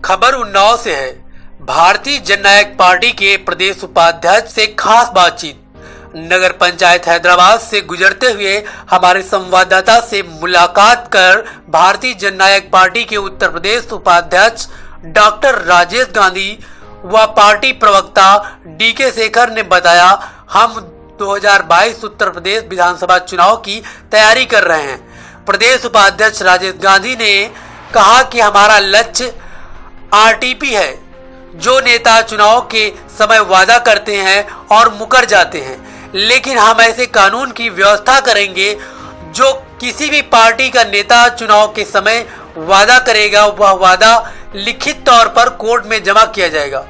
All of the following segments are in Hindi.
खबर उन्नाव से है। भारतीय जननायक पार्टी के प्रदेश उपाध्यक्ष से खास बातचीत। नगर पंचायत हैदराबाद से गुजरते हुए हमारे संवाददाता से मुलाकात कर भारतीय जननायक पार्टी के उत्तर प्रदेश उपाध्यक्ष डॉक्टर राजेश गांधी व पार्टी प्रवक्ता डीके शेखर ने बताया, हम 2022 उत्तर प्रदेश विधानसभा चुनाव की तैयारी कर रहे हैं। प्रदेश उपाध्यक्ष राजेश गांधी ने कहा कि हमारा लक्ष्य आरटीपी है। जो नेता चुनाव के समय वादा करते हैं और मुकर जाते हैं, लेकिन हम ऐसे कानून की व्यवस्था करेंगे जो किसी भी पार्टी का नेता चुनाव के समय वादा करेगा वह वादा लिखित तौर पर कोर्ट में जमा किया जाएगा,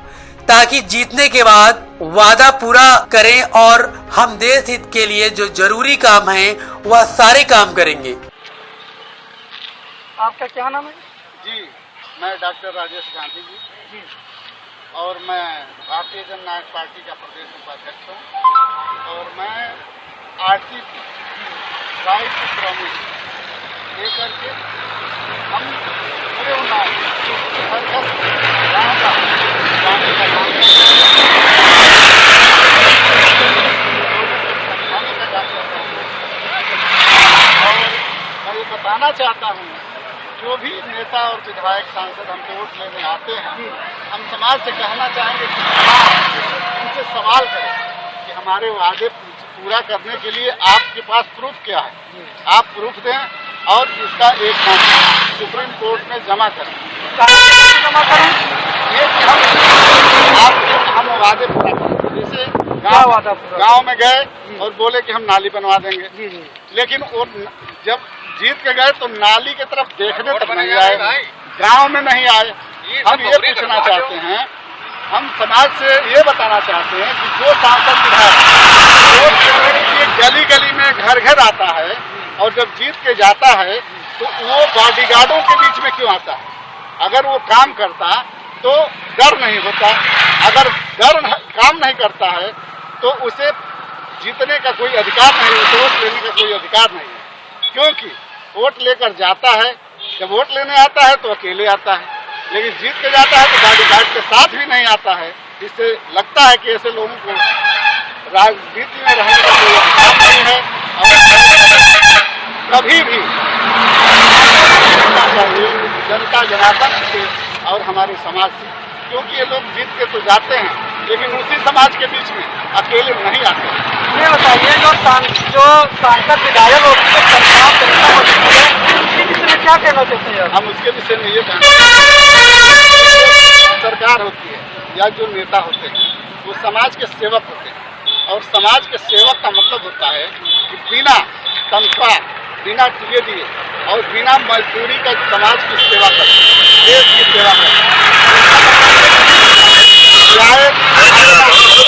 ताकि जीतने के बाद वादा पूरा करें और हम देश हित के लिए जो जरूरी काम है वह सारे काम करेंगे। आपका क्या नाम है? जी, मैं डॉक्टर राजेश गांधी जी और मैं भारतीय जननायक पार्टी का प्रदेश उपाध्यक्ष हूँ और मैं आरटीपी राइट टू प्रॉमिस लेकर के हम पूरे उन्नाव हर घर गाँव का जाने का काम और मैं ये बताना चाहता हूँ, जो भी नेता और विधायक सांसद हमको वोट लेने आते हैं, हम समाज से कहना चाहेंगे कि समाज उनसे सवाल करें कि हमारे वादे पूरा करने के लिए आपके पास प्रूफ क्या है, आप प्रूफ दें और इसका एक सुप्रीम कोर्ट में जमा करें। ये कि हम वादे पूरा करें। जैसे गाँव में गए और बोले कि हम नाली बनवा देंगे, लेकिन वो जब जीत के गए तो नाली की तरफ देखने तक नहीं आए, गांव में नहीं आए। हम ये पूछना चाहते हैं, हम समाज से ये बताना चाहते हैं कि जो सांसद विधायक गली गली में घर घर आता है और जब जीत के जाता है तो वो बॉडीगार्डों के बीच में क्यों आता है? अगर वो काम करता तो डर नहीं होता, अगर डर काम नहीं करता है तो उसे जीतने का कोई अधिकार नहीं, उसे वोट लेने का कोई अधिकार नहीं है। क्योंकि वोट लेकर जाता है, जब वोट लेने आता है तो अकेले आता है, लेकिन जीत के जाता है तो बॉडीगार्ड के साथ भी नहीं आता है। इससे लगता है कि ऐसे लोगों को राजनीति में रहने का कोई अधिकार नहीं है और कभी भी चाहिए जनता जनार्दन से और हमारे समाज से, क्योंकि ये लोग जीत के तो जाते हैं लेकिन उसी समाज के बीच में अकेले नहीं आते। ये बताइए, जो सांसद विधायक होती है क्या कहना चाहते हैं? हम उसके विषय में ये कहना सरकार होती है या जो नेता होते हैं वो समाज के सेवक होते हैं और समाज के सेवक का मतलब होता है कि बिना तनख्वाह, बिना टीए दिए और बिना मजदूरी का समाज की सेवा करें, देश की सेवा करें।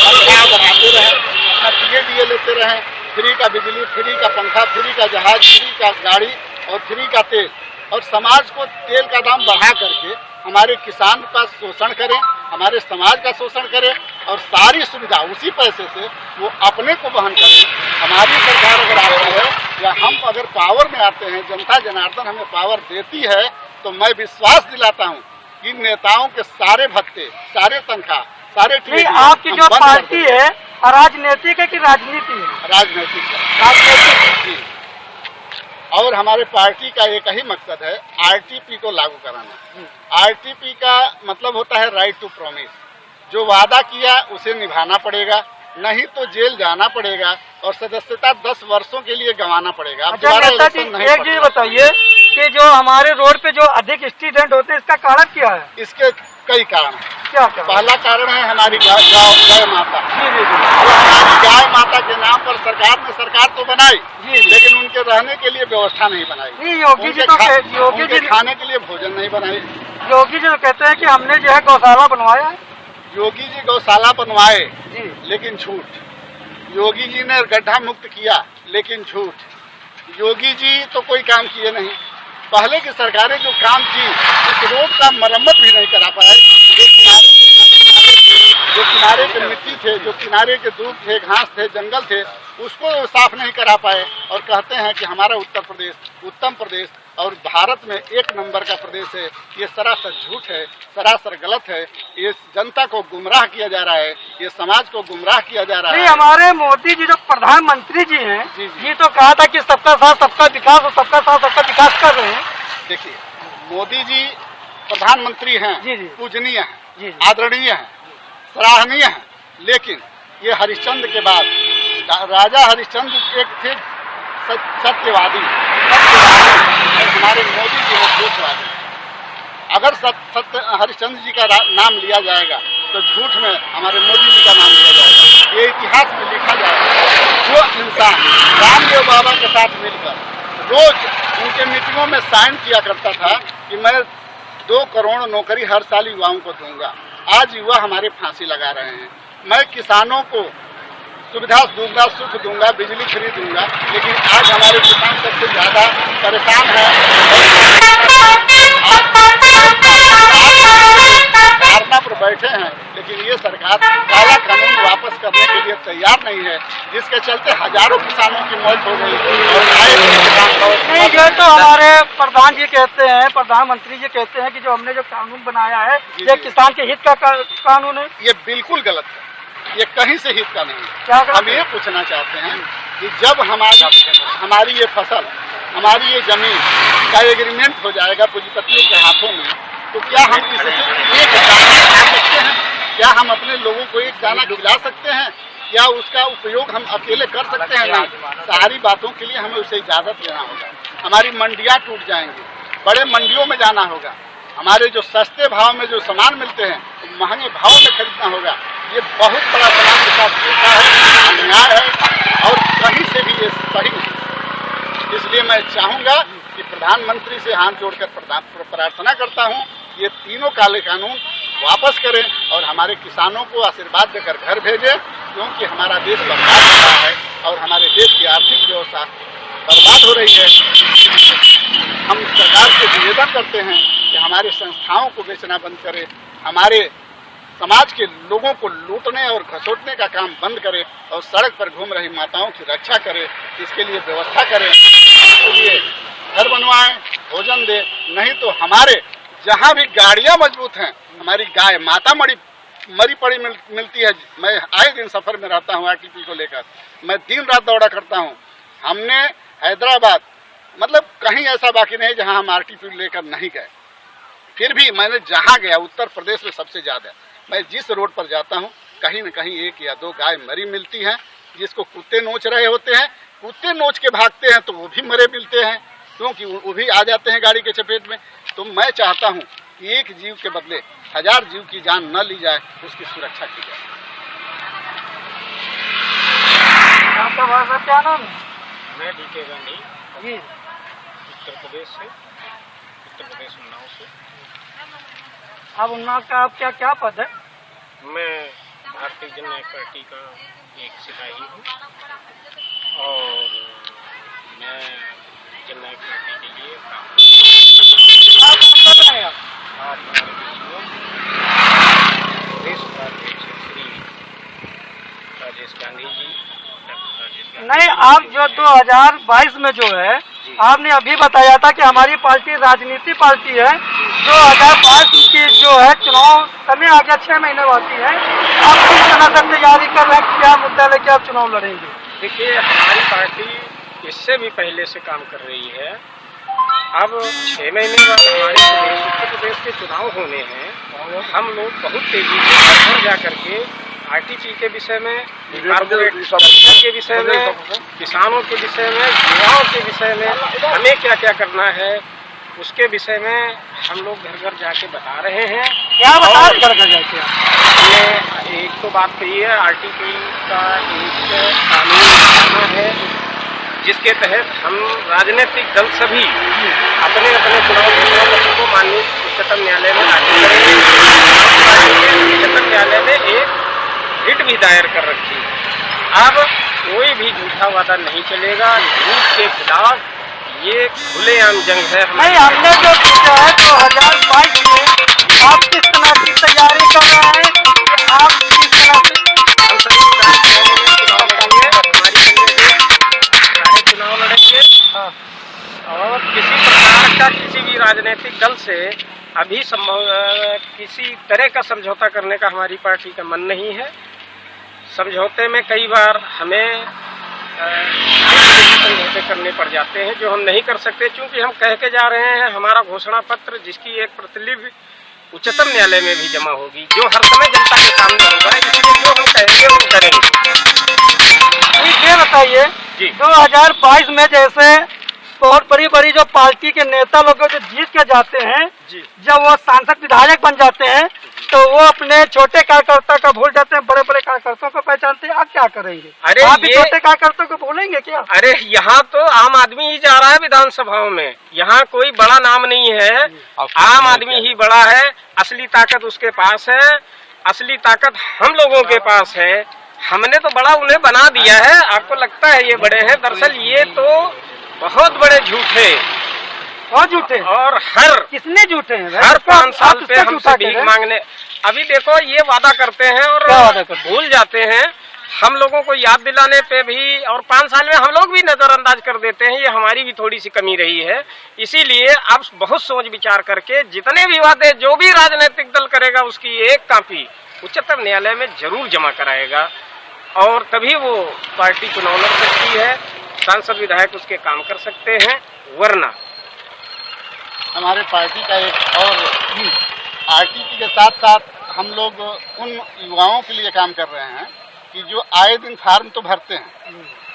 तनख्वाह बढ़ाते रहें, अपना टीए दिए लेते रहें, फ्री का बिजली, फ्री का पंखा, फ्री का जहाज, फ्री का गाड़ी और फ्री का तेल, और समाज को तेल का दाम बढ़ा करके हमारे किसान का शोषण करें, हमारे समाज का शोषण करें और सारी सुविधा उसी पैसे से वो अपने को वहन करें। हमारी सरकार अगर आती है या हम अगर पावर में आते हैं, जनता जनार्दन हमें पावर देती है, तो मैं विश्वास दिलाता हूँ कि नेताओं के सारे भत्ते, सारे तनख्वाह, सारे आपकी जो पार्टी है राजनीतिक है कि राजनीति है? राजनीतिक है। राजनीतिक जी। और हमारे पार्टी का एक ही मकसद है, आरटीपी को लागू कराना। आरटीपी का मतलब होता है राइट टू प्रॉमिस। जो वादा किया उसे निभाना पड़ेगा, नहीं तो जेल जाना पड़ेगा और सदस्यता 10 वर्षों के लिए गंवाना पड़ेगा। एक चीज बताइए कि जो हमारे रोड पे जो अधिक एक्सीडेंट होते हैं, इसका कारण क्या है? इसके कई कारण है। क्या? पहला कारण है हमारी गाय माता। हमारी गाय माता के नाम पर सरकार तो बनाई, लेकिन उनके रहने के लिए व्यवस्था नहीं बनाई। योगी जी खाने के लिए भोजन नहीं बनाई। योगी जी कहते हैं कि हमने जो है गौशाला बनवाया है। योगी जी गौशाला बनवाए लेकिन झूठ। योगी जी ने गड्ढा मुक्त किया लेकिन झूठ। योगी जी तो कोई काम किए नहीं। पहले की सरकारें जो काम की, उस रोड का मरम्मत भी नहीं करा पाए। जो किनारे के मिट्टी थे, जो किनारे के दूब थे, घास थे, जंगल थे, उसको साफ नहीं करा पाए और कहते हैं कि हमारा उत्तर प्रदेश उत्तम प्रदेश और भारत में 1 नंबर का प्रदेश है, ये सरासर झूठ है, सरासर गलत है। ये जनता को गुमराह किया जा रहा है, ये समाज को गुमराह किया जा रहा नहीं, है। हमारे मोदी जी जो प्रधानमंत्री जी हैं, जी। ये तो कहा था कि सबका साथ सबका विकास और सबका साथ सबका विकास कर रहे हैं। देखिए, मोदी जी प्रधानमंत्री हैं, जी, जी। पूजनीय हैं, जी। आदरणीय हैं, सराहनीय हैं, लेकिन ये हरिश्चंद्र के बाद राजा हरिश्चंद्र एक थे सत्यवादी, और हमारे मोदी जी हैं झूठवादी। अगर सत्य हरिश्चंद्र जी का नाम लिया जाएगा तो झूठ में हमारे मोदी जी का नाम लिया जाएगा। ये इतिहास में लिखा जाएगा। जो इंसान रामदेव बाबा के साथ मिलकर रोज उनके मीटिंगों में साइन किया करता था कि मैं 2 करोड़ नौकरी हर साल युवाओं को दूंगा, आज युवा हमारे फांसी लगा रहे हैं। मैं किसानों को सुविधा दूंगा, सुख दूंगा, बिजली फ्री दूंगा, लेकिन आज हमारे किसान सबसे ज्यादा परेशान है। धरना पर बैठे हैं, लेकिन ये सरकार काला कानून वापस करने के लिए तैयार नहीं है, जिसके चलते हजारों किसानों की मौत हो गई। नहीं, ये तो हमारे प्रधान जी कहते हैं, प्रधानमंत्री जी कहते हैं कि जो हमने जो कानून बनाया है ये किसान के हित का कानून है। ये बिल्कुल गलत है, ये कहीं से हित का नहीं है। क्या हम ये पूछना चाहते हैं कि जब हमारी ये फसल, हमारी ये जमीन का एग्रीमेंट हो जाएगा पूंजीपतियों के हाथों में, तो क्या हम इससे एक दाना खा सकते हैं? क्या हम अपने लोगों को एक दाना खिला सकते हैं? क्या उसका उपयोग हम अकेले कर सकते हैं? नहीं, सारी बातों के लिए हमें उसे इजाजत लेना होगा। हमारी मंडियां टूट जाएंगी, बड़े मंडियों में जाना होगा, हमारे जो सस्ते भाव में जो सामान मिलते हैं महंगे भाव में खरीदना होगा। ये बहुत बड़ा समाज के साथ धोखा है, अन्याय है, और कहीं से भी ये सही नहीं। इसलिए मैं चाहूँगा कि प्रधानमंत्री से हाथ जोड़कर प्रार्थना करता हूँ, ये तीनों काले कानून वापस करें और हमारे किसानों को आशीर्वाद देकर घर भेजें, क्योंकि हमारा देश बर्बाद हो रहा है और हमारे देश की आर्थिक व्यवस्था बर्बाद हो रही है। हम सरकार से निवेदन करते हैं कि हमारे संस्थाओं को बेचना बंद करे, हमारे समाज के लोगों को लूटने और घसोटने का काम बंद करे और सड़क पर घूम रही माताओं की रक्षा करे, इसके लिए व्यवस्था करें, इसके लिए घर बनवाएं, भोजन दे। नहीं तो हमारे जहाँ भी गाड़ियाँ मजबूत हैं, हमारी गाय माता मरी पड़ी मिलती है। मैं आए दिन सफर में रहता हूँ आरटीपी को लेकर, मैं दिन रात दौड़ा करता हूँ। हमने हैदराबाद मतलब कहीं ऐसा बाकी नहीं जहाँ हम आरटीपी लेकर नहीं गए। फिर भी मैंने जहाँ गया, उत्तर प्रदेश में सबसे ज़्यादा, मैं जिस रोड पर जाता हूँ कहीं न कहीं 1 या 2 गाय मरी मिलती हैं, जिसको कुत्ते नोच रहे होते हैं। कुत्ते नोच के भागते हैं तो वो भी मरे मिलते हैं, क्योंकि वो भी आ जाते हैं गाड़ी के चपेट में। तो मैं चाहता हूँ कि एक जीव के बदले 1000 जीव की जान न ली जाए, उसकी सुरक्षा की जाए। आपका भाषा क्या नाम है? मैं डीके गांधी, जी, उत्तर प्रदेश उन्नाव से। अब उन्नाव का आप क्या पद है? मैं भारतीय जननायक पार्टी का एक सिपाही हूँ और मैं जननायक पार्टी के लिए आप कर रहे हैं आप? आज हमारे बीच में प्रदेश उपाध्यक्ष श्री राजेश गांधी जी, डॉक्टर राजेश गांधी नहीं, आप जो 2022 में जो है, आपने अभी बताया था कि हमारी पार्टी राजनीति पार्टी है। 2022 की जो है चुनाव समय आ गया, 6 महीने बाकी है। आप किस तरह से तैयारी कर रहे हैं, क्या मुद्दा लेके आप चुनाव लड़ेंगे? देखिए, हमारी पार्टी इससे भी पहले से काम कर रही है। अब 6 महीने बाद हमारे उत्तर प्रदेश के चुनाव होने हैं। हम लोग बहुत तेजी से घर जा करके आरटीपी के विषय में, कारपोरेट कल्चर के विषय में, किसानों के विषय में, युवाओं के विषय में हमें क्या क्या करना है, उसके विषय में हम लोग घर घर जाके बता रहे हैं। क्या बता रहे घर घर जाके? हमने एक तो बात कही है, आरटीपी का एक कानून बनाना है जिसके तहत हम राजनीतिक दल सभी अपने अपने चुनाव घोषणा को माननीय उच्चतम न्यायालय में दाखिल करेंगे। उच्चतम न्यायालय ने एक रिट भी दायर कर रखी है। अब कोई भी झूठा वादा नहीं चलेगा। झूठ के खिलाफ ये खुलेआम जंग है। नहीं, हमने जो किया है 2022 में आप किस तरह की तैयारी कर रहे हैं कि आप किस तरह से हम सभी चुनाव लड़ेंगे, हमारी सारे चुनाव लड़ेंगे और किसी प्रकार राजनीतिक दल से अभी किसी तरह का समझौता करने का हमारी पार्टी का मन नहीं है। समझौते में कई बार हमें समझौते करने पड़ जाते हैं जो हम नहीं कर सकते, क्योंकि हम कह के जा रहे हैं हमारा घोषणा पत्र जिसकी एक प्रतिलिपि उच्चतम न्यायालय में भी जमा होगी, जो हर समय जनता के सामने होगा, इसलिए जो हम कहेंगे वो करेंगे। ये बताइए 2022 में जैसे बहुत बड़ी बड़ी जो पार्टी के नेता लोग जो जीत के जाते हैं, जब वो सांसद विधायक बन जाते हैं तो वो अपने छोटे कार्यकर्ता का भूल जाते हैं, बड़े बड़े कार्यकर्ताओं को पहचानते हैं। आप क्या करेंगे? अरे आप भी छोटे कार्यकर्ताओं को भूलेंगे क्या? अरे यहाँ तो आम आदमी ही जा रहा है विधानसभाओं में, यहाँ कोई बड़ा नाम नहीं है, आम आदमी ही बड़ा है। असली ताकत उसके पास है, असली ताकत हम लोगों के पास है। हमने तो बड़ा उन्हें बना दिया है। आपको लगता है ये बड़े हैं, दरअसल ये तो बहुत बड़े झूठे और झूठे, और किसने झूठे हैं? हर 5 साल पे हमसे भीख मांगने। अभी देखो ये वादा करते हैं और भूल जाते हैं। हम लोगों को याद दिलाने पे भी और 5 साल में हम लोग भी नजरअंदाज कर देते हैं। ये हमारी भी थोड़ी सी कमी रही है। इसीलिए अब बहुत सोच विचार करके जितने भी वादे जो भी राजनीतिक दल करेगा उसकी एक कॉपी उच्चतम न्यायालय में जरूर जमा कराएगा और तभी वो पार्टी चुनाव लड़ सकती है, सांसद विधायक उसके काम कर सकते हैं। वरना हमारे पार्टी का एक और आरटीपी के साथ साथ हम लोग उन युवाओं के लिए काम कर रहे हैं कि जो आए दिन फार्म तो भरते हैं,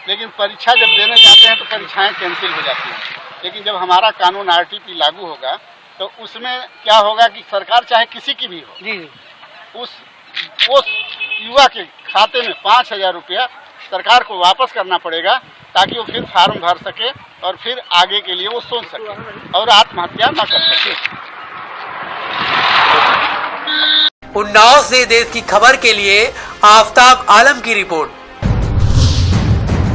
लेकिन परीक्षा जब देने जाते हैं तो परीक्षाएं कैंसिल हो जाती हैं। लेकिन जब हमारा कानून आरटीपी लागू होगा तो उसमें क्या होगा कि सरकार चाहे किसी की भी हो, उस युवा के खाते में 5,000 रुपया सरकार को वापस करना पड़ेगा ताकि वो फिर फार्म भर सके और फिर आगे के लिए वो सोच सके और आत्महत्या न कर सके। उन्नाव से देश की खबर के लिए आफताब आलम की रिपोर्ट।